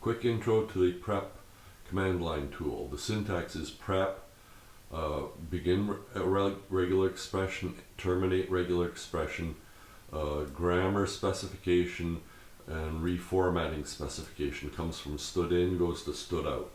Quick intro to the prep command line tool. The syntax is prep, begin regular expression, terminate regular expression, grammar specification, and reformatting specification. Comes from stood in, goes to stood out.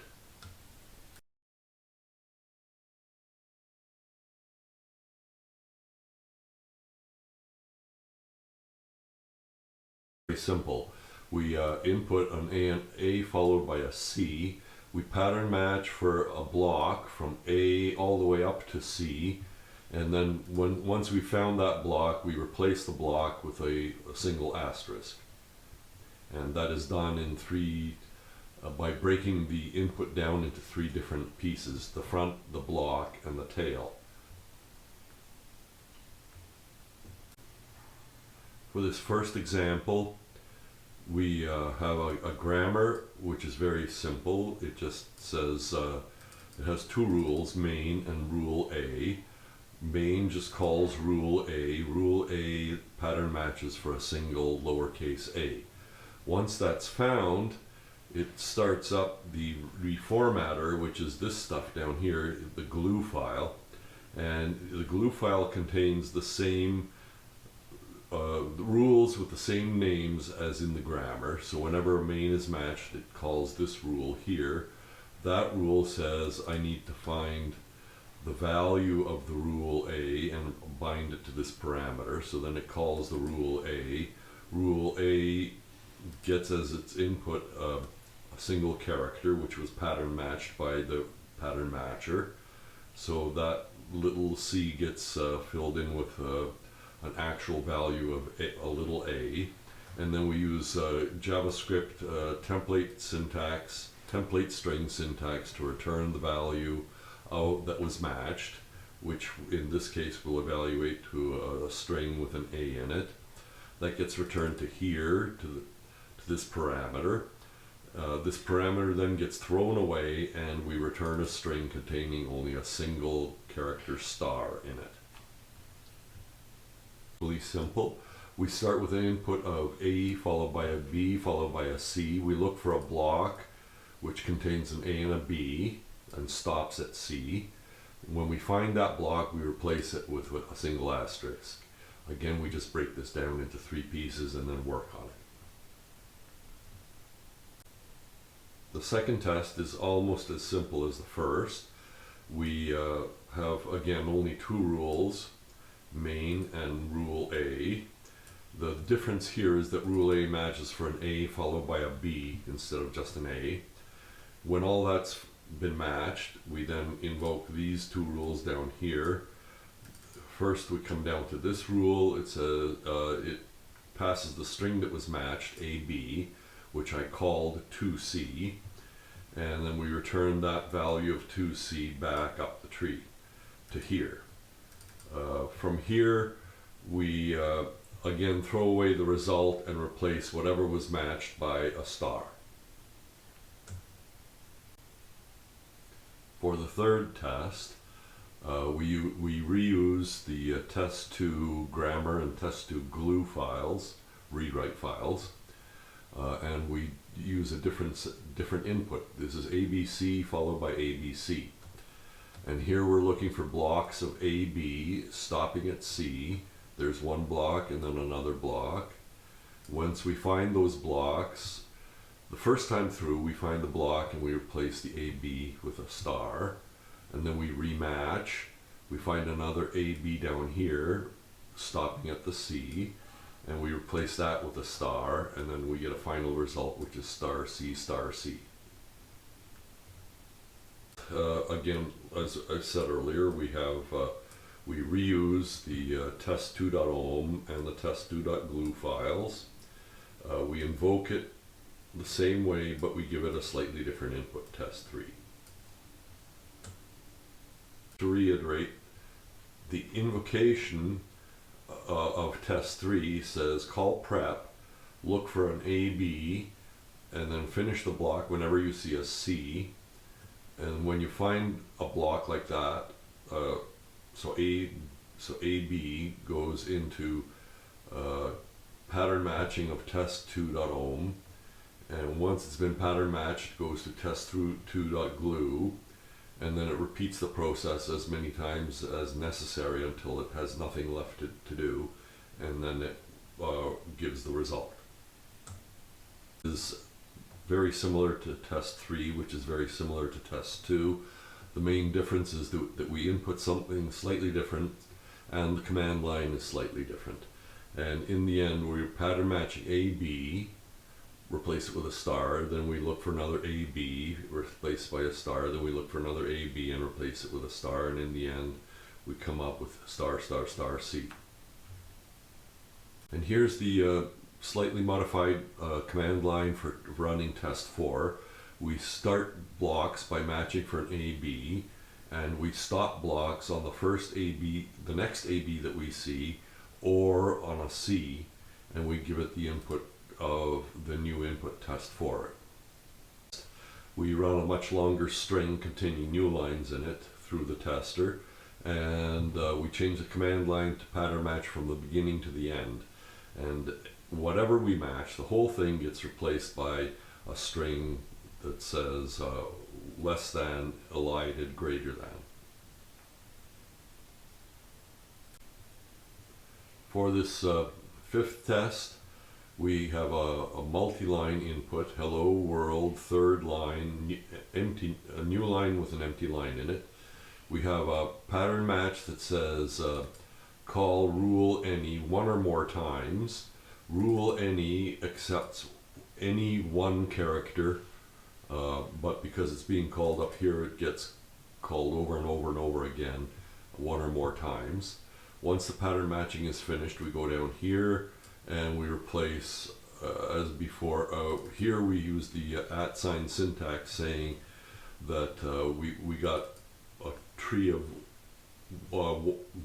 Very simple. We input an A followed by a C. We pattern match for a block from A all the way up to C, and then once we found that block, we replace the block with a single asterisk. And that is done in by breaking the input down into three different pieces: the front, the block, and the tail. For this first example, we have a grammar which is very simple. It just says it has two rules, main and rule A. Main just calls rule A. Rule A pattern matches for a single lowercase a. Once that's found, it starts up the reformatter, which is this stuff down here, the glue file. And the glue file contains the same the rules with the same names as in the grammar. So whenever a main is matched, it calls this rule here. That rule says I need to find the value of the rule A and bind it to this parameter. So then it calls the rule A. Rule A gets as its input a single character, which was pattern matched by the pattern matcher. So that little c gets filled in with an actual value of a little a, and then we use JavaScript template string syntax to return the value that was matched, which in this case will evaluate to a string with an a in it. That gets returned to here, to this parameter. This parameter then gets thrown away, and we return a string containing only a single character star in it. Really simple. We start with an input of A followed by a B followed by a C. We look for a block which contains an A and a B and stops at C. When we find that block, we replace it with a single asterisk. Again, we just break this down into three pieces and then work on it. The second test is almost as simple as the first. We have, again, only two rules, main and rule A. The difference here is that rule A matches for an A followed by a B instead of just an A. When all that's been matched, we then invoke these two rules down here. First, we come down to this rule. It says it passes the string that was matched, AB, which I called 2C, and then we return that value of 2C back up the tree to here. From here, we again throw away the result and replace whatever was matched by a star. For the third test, we reuse the test2 grammar and test2 glue files, rewrite files, and we use a different input. This is ABC followed by ABC. And here we're looking for blocks of AB stopping at C. There's one block and then another block. Once we find those blocks, the first time through we find the block and we replace the AB with a star. And then we rematch. We find another AB down here stopping at the C, and we replace that with a star, and then we get a final result which is star C star C. Again, as I said earlier, we reuse the test2.om and the test2.glue files. We invoke it the same way, but we give it a slightly different input, test3. To reiterate, the invocation of test3 says call prep, look for an AB, and then finish the block whenever you see a C. And when you find a block like that, so AB goes into pattern matching of test2.om, and and once it's been pattern matched, it goes to test2.glue, and then it repeats the process as many times as necessary until it has nothing left to do, and then it gives the result. This is very similar to test 3, which is very similar to test 2. The main difference is that we input something slightly different, and the command line is slightly different. And in the end, we're pattern matching AB, replace it with a star, then we look for another AB, replaced by a star, then we look for another AB and replace it with a star, and in the end, we come up with star, star, star, C. And here's the slightly modified command line for running test 4. We start blocks by matching for an AB, and we stop blocks on the first AB, the next AB that we see, or on a C, and we give it the input of the new input test for it. We run a much longer string containing new lines in it through the tester, and we change the command line to pattern match from the beginning to the end. And whatever we match, the whole thing gets replaced by a string that says less than, elided, greater than. For this fifth test, we have a multi-line input, hello world, third line, empty, a new line with an empty line in it. We have a pattern match that says call rule any one or more times. Rule any accepts any one character, but because it's being called up here, it gets called over and over and over again, one or more times. Once the pattern matching is finished, we go down here and we replace, as before, here we use the @ syntax saying that we got a tree of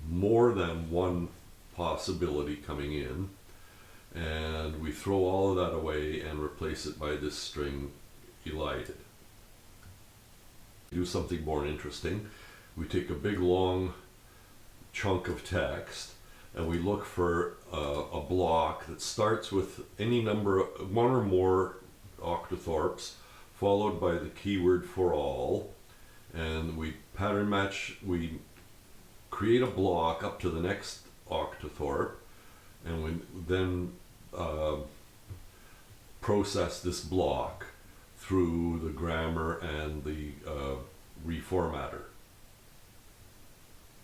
more than one possibility coming in, and we throw all of that away and replace it by this string elided. Do something more interesting. We take a big long chunk of text and we look for a block that starts with any number, one or more octothorpes, followed by the keyword for all, and we pattern match, we create a block up to the next octothorpe, and we then process this block through the grammar and the reformatter.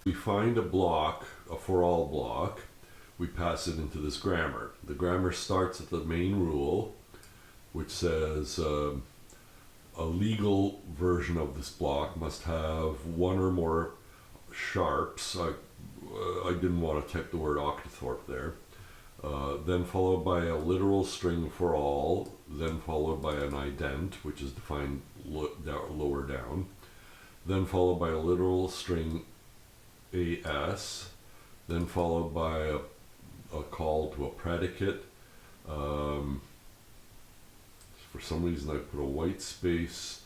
We find a block, a for all block, we pass it into this grammar. The grammar starts at the main rule, which says a legal version of this block must have one or more sharps. I didn't want to type the word octothorpe there. Then followed by a literal string for all, then followed by an ident, which is defined lower down, then followed by a literal string AS, then followed by a call to a predicate. For some reason I put a white space,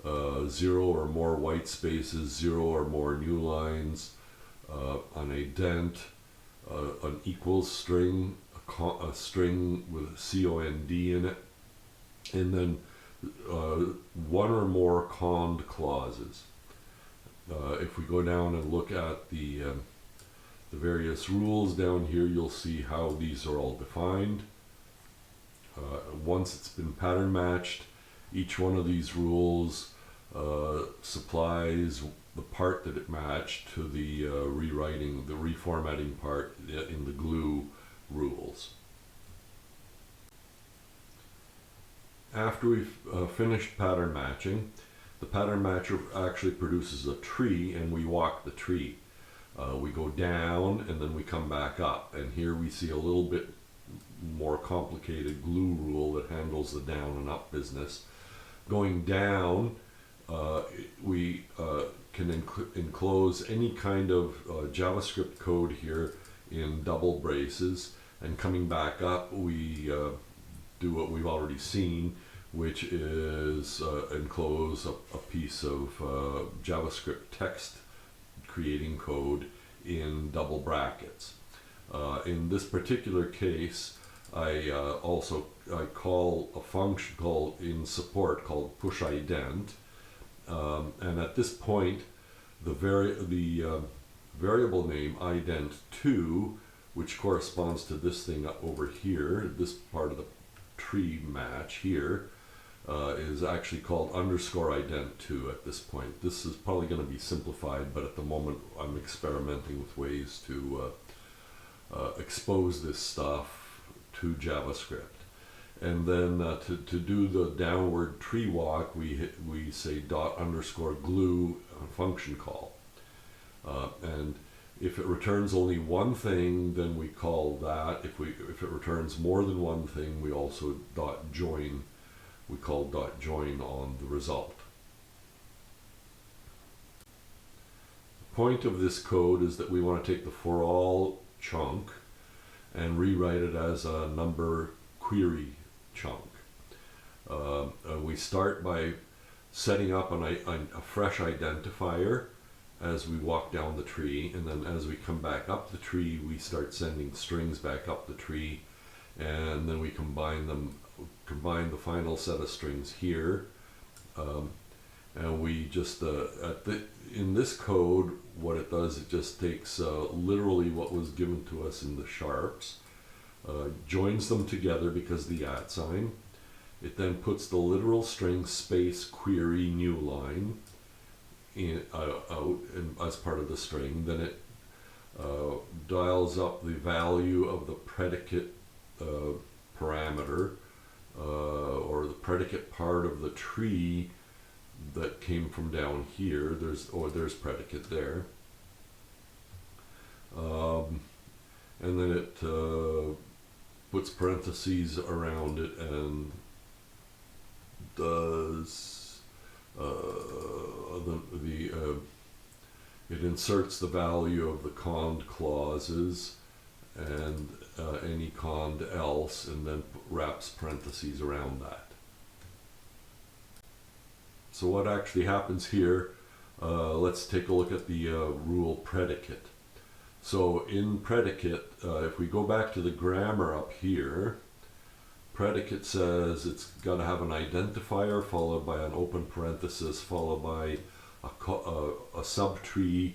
0 or more white spaces, 0 or more new lines, an ident, an equals string, a string with COND in it, and then one or more conned clauses. If we go down and look at the various rules down here, you'll see how these are all defined. Once it's been pattern matched, each one of these rules supplies the part that it matched to the rewriting, the reformatting part in the glue rules. After we've finished pattern matching, the pattern matcher actually produces a tree, and we walk the tree. We go down and then we come back up, and here we see a little bit more complicated glue rule that handles the down and up business. Going down, we can enclose any kind of JavaScript code here in double braces, and coming back up we do what we've already seen, which is enclose a piece of JavaScript text creating code in double brackets. In this particular case, I call a function called in support called push ident, and at this point the variable name ident2, which corresponds to this thing over here, this part of the tree match here, is actually called underscore ident2 at this point. This is probably going to be simplified, but at the moment I'm experimenting with ways to expose this stuff to JavaScript. And then to do the downward tree walk, we say dot underscore glue function call. And if it returns only one thing, then we call that. If it returns more than one thing, we also dot join. We call dot join on the result. The point of this code is that we want to take the for all chunk and rewrite it as a number query chunk. We start by setting up a fresh identifier as we walk down the tree, and then as we come back up the tree, we start sending strings back up the tree, and then we combine the final set of strings here, and we just in this code, what it does, it just takes literally what was given to us in the sharps, joins them together because of the @ sign. It then puts the literal string space query new line out as part of the string. Then it dials up the value of the predicate parameter, or the predicate part of the tree that came from down here. There's predicate there. And then it puts parentheses around it and does it inserts the value of the cond clauses and any cond else, and then wraps parentheses around that. So what actually happens here, let's take a look at the rule predicate. So in predicate, if we go back to the grammar up here, predicate says it's got to have an identifier followed by an open parenthesis followed by a subtree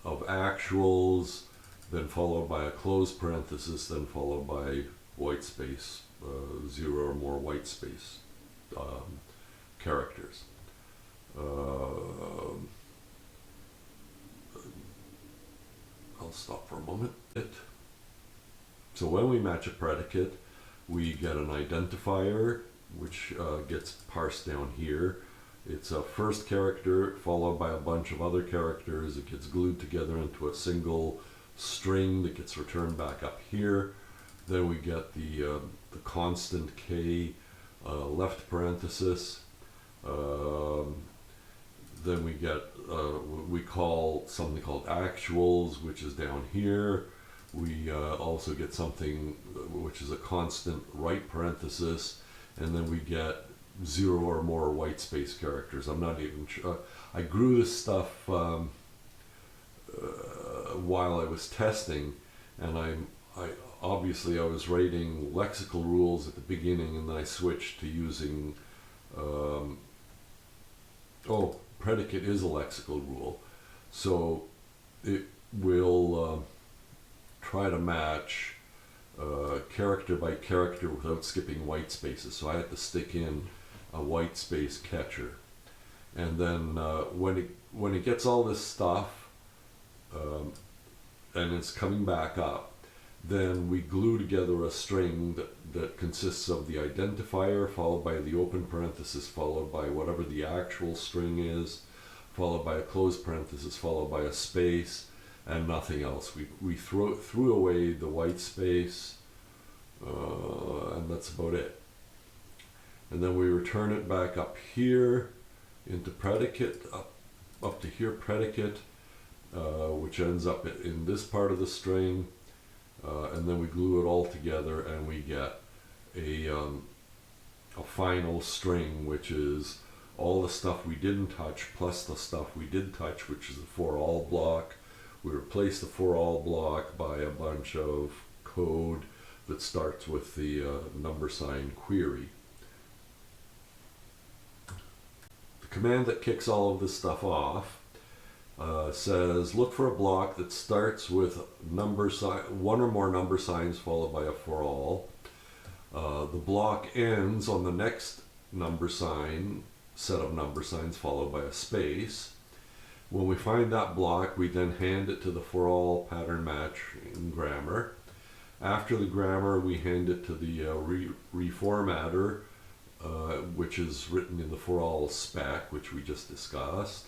of actuals, then followed by a closed parenthesis, then followed by white space, 0 or more white space characters. I'll stop for a moment. So when we match a predicate, we get an identifier, which gets parsed down here. It's a first character followed by a bunch of other characters. It gets glued together into a single string that gets returned back up here. Then we get the constant k left parenthesis. Then we get we call something called actuals, which is down here. We also get something which is a constant right parenthesis, and then we get 0 or more white space characters. I'm not even sure. I grew this stuff while I was testing, and I obviously I was writing lexical rules at the beginning, and then I switched to using predicate is a lexical rule, so it will try to match character by character without skipping white spaces. So I had to stick in a white space catcher, and then when it gets all this stuff and it's coming back up, then we glue together a string that consists of the identifier followed by the open parenthesis followed by whatever the actual string is, followed by a closed parenthesis followed by a space, and nothing else. We threw away the white space, and that's about it. And then we return it back up here into predicate, up to here predicate, which ends up in this part of the string, and then we glue it all together and we get a final string, which is all the stuff we didn't touch plus the stuff we did touch, which is the for all block. We replace the for all block by a bunch of code that starts with the number sign query. The command that kicks all of this stuff off says look for a block that starts with one or more number signs followed by a for all. The block ends on the next number sign, set of number signs followed by a space. When we find that block, we then hand it to the for all pattern match in grammar. After the grammar, we hand it to the reformatter, which is written in the for all spec, which we just discussed.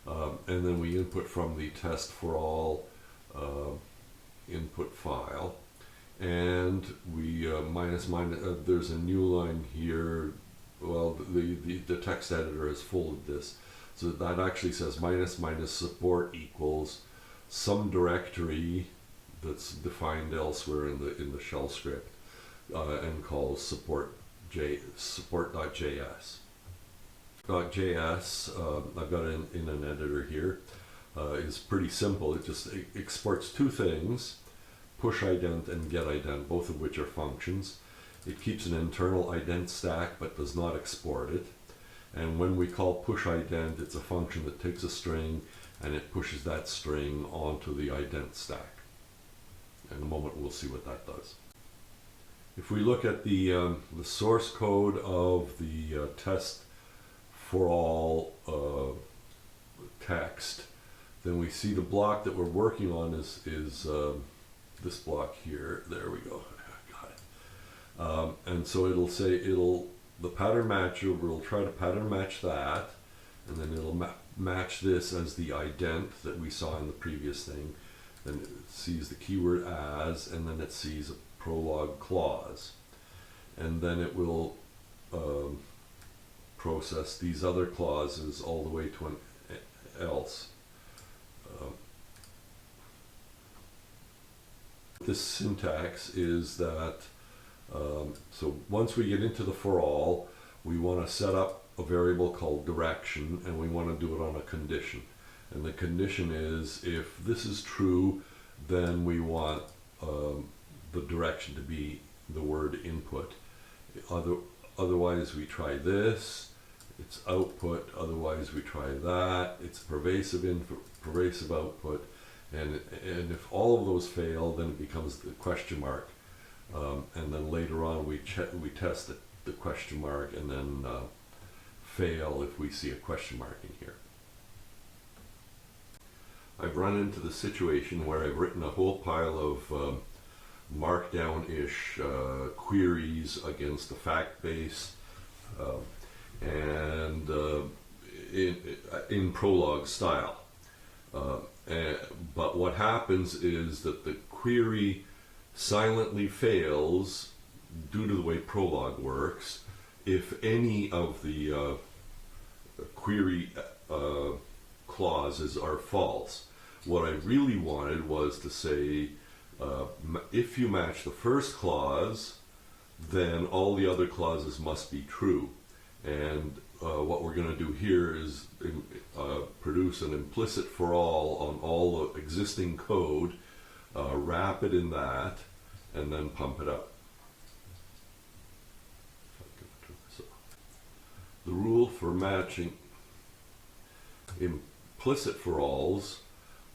And then we input from the test for all input file. And we there's a new line here. Well, the text editor has folded this. So that actually says minus support equals some directory that's defined elsewhere in the shell script and calls support.js. I've got it in an editor here. Is pretty simple. It just exports two things, push ident and get ident, both of which are functions. It keeps an internal ident stack but does not export it. And when we call push ident, it's a function that takes a string and it pushes that string onto the ident stack. In a moment we'll see what that does. If we look at the source code of the test for all text, then we see the block that we're working on is this block here. There we go. Got it. And so it'll say the pattern matcher will try to pattern match that, and then it'll match this as the ident that we saw in the previous thing. Then it sees the keyword as, and then it sees a prologue clause, and then it will process these other clauses all the way to an else. This syntax is that so once we get into the for all, we want to set up a variable called direction, and we want to do it on a condition. And the condition is if this is true, then we want the direction to be the word input. Otherwise we try this, it's output. Otherwise we try that, it's pervasive input, pervasive output. And if all of those fail, then it becomes the question mark. And then later on we test the question mark and then fail if we see a question mark in here. I've run into the situation where I've written a whole pile of markdown-ish queries against the fact base and in prologue style. But what happens is that the query silently fails due to the way prologue works if any of the query clauses are false. What I really wanted was to say if you match the first clause, then all the other clauses must be true. And what we're going to do here is produce an implicit for all on all the existing code, wrap it in that, and then pump it up. The rule for matching implicit for alls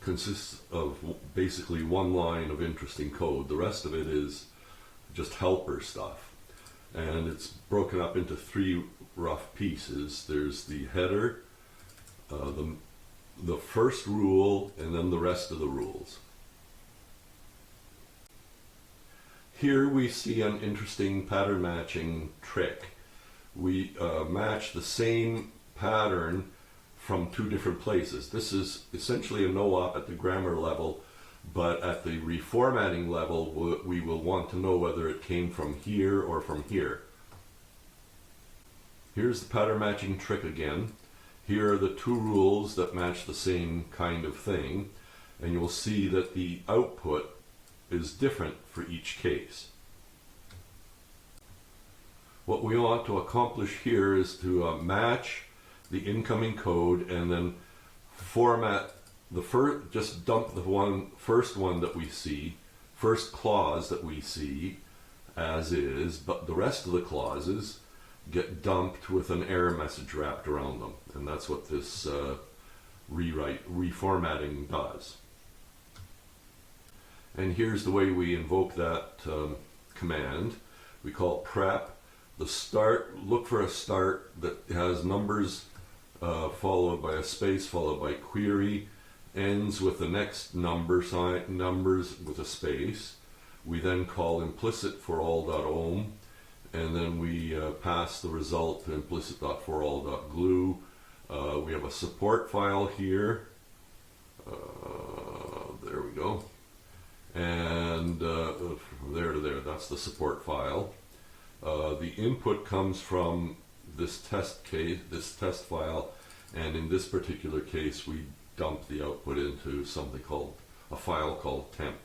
consists of basically one line of interesting code. The rest of it is just helper stuff. And it's broken up into three rough pieces. There's the header, the first rule, and then the rest of the rules. Here we see an interesting pattern matching trick. We match the same pattern from two different places. This is essentially a no-op at the grammar level, but at the reformatting level we will want to know whether it came from here or from here. Here's the pattern matching trick again. Here are the two rules that match the same kind of thing, and you'll see that the output is different for each case. What we want to accomplish here is to match the incoming code and then format the just dump the first one that we see, first clause that we see, as is, but the rest of the clauses get dumped with an error message wrapped around them. And that's what this reformatting does. And here's the way we invoke that command. We call it prep. The start, look for a start that has numbers followed by a space followed by query, ends with the next number sign, numbers with a space. We then call implicit for all.ohm, and then we pass the result to implicit.forall.glue. We have a support file here. There we go. And from there to there, that's the support file. The input comes from this test case, this test file, and in this particular case, we dump the output into something called a file called temp.